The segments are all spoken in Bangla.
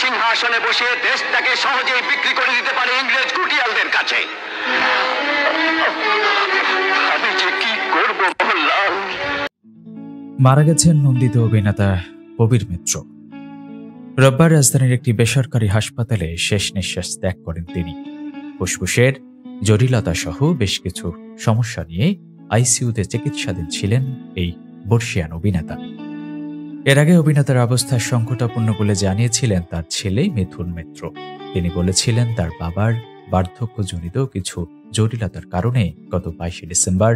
সিংহাসনে বসে দেশটাকে সহজেই বিক্রি করে দিতে পারে ইংরেজ কুটিয়ালদের কাছে। আমি যে কি করব মোহনলাল। মারা গেছেন নন্দিত অভিনেতা কবির মিত্র। রোববার রাজধানীর একটি বেসরকারি হাসপাতালে শেষ নিঃশ্বাস ত্যাগ করেন তিনি। ফুসফুসের জটিলতা সহ বেশ কিছু সমস্যা নিয়ে আইসিইউতে চিকিৎসাধীন ছিলেন এই বর্ষিয়ান অভিনেতা। এর আগে অভিনেতার অবস্থা সংকটাপন্ন বলে জানিয়েছিলেন তার ছেলে মিথুন মিত্র। তিনি বলেছিলেন তার বাবার বার্ধক্যজনিত কিছু জটিলতার কারণে গত 22 ডিসেম্বর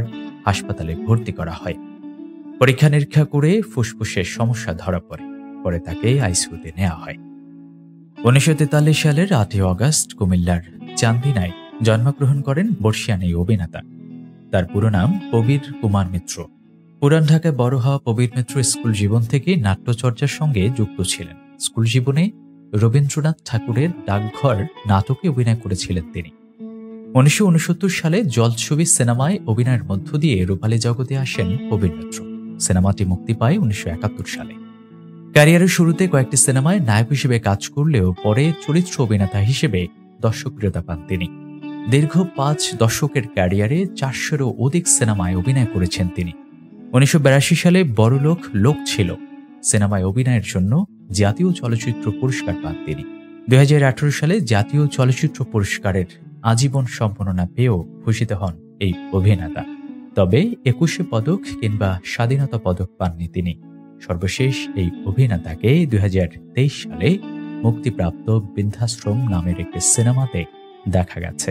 হাসপাতালে ভর্তি করা হয়। পরীক্ষা নিরীক্ষা করে ফুসফুসের সমস্যা ধরা পড়ে, পরে তাকে আইসিইউতে নেওয়া হয়। 1943 সালের 8 অগস্ট কুমিল্লার চান্দিনায় জন্মগ্রহণ করেন বর্ষিয়ান এই অভিনেতা। তার পুরো নাম কবির কুমার মিত্র। পুরান ঢাকায় বড় হওয়া কবির মিত্র স্কুল জীবন থেকে নাট্যচর্চার সঙ্গে যুক্ত ছিলেন। স্কুল জীবনে রবীন্দ্রনাথ ঠাকুরের ডাকঘর নাটকে অভিনয় করেছিলেন তিনি। 1969 সালে জলছবি সিনেমায় অভিনয়ের মধ্য দিয়ে রূপালী জগতে আসেন কবির মিত্র। সিনেমাটি মুক্তি পায় 1971 সালে। ক্যারিয়ারের শুরুতে কয়েকটি সিনেমায় নায়ক হিসেবে কাজ করলেও পরে চরিত্র অভিনেতা হিসেবে দর্শকপ্রিয়তা পান তিনি। দীর্ঘ 5 দশকের ক্যারিয়ারে 400-এরও অধিক সিনেমায় অভিনয় করেছেন তিনি। 1982 সালে বড়লোক লোক ছিল সিনেমায় অভিনয়ের জন্য জাতীয় চলচ্চিত্র পুরস্কার পান তিনি। 2018 সালে জাতীয় চলচ্চিত্র পুরস্কারের আজীবন সম্মাননা পেয়েও ভূষিত হন এই অভিনেতা। তবে 21 পদক কিংবা স্বাধীনতা পদক পাননি তিনি। সর্বশেষ এই অভিনেতাকে 2023 সালে মুক্তিপ্রাপ্ত বৃদ্ধাশ্রম নামের একটি সিনেমাতে দেখা গেছে।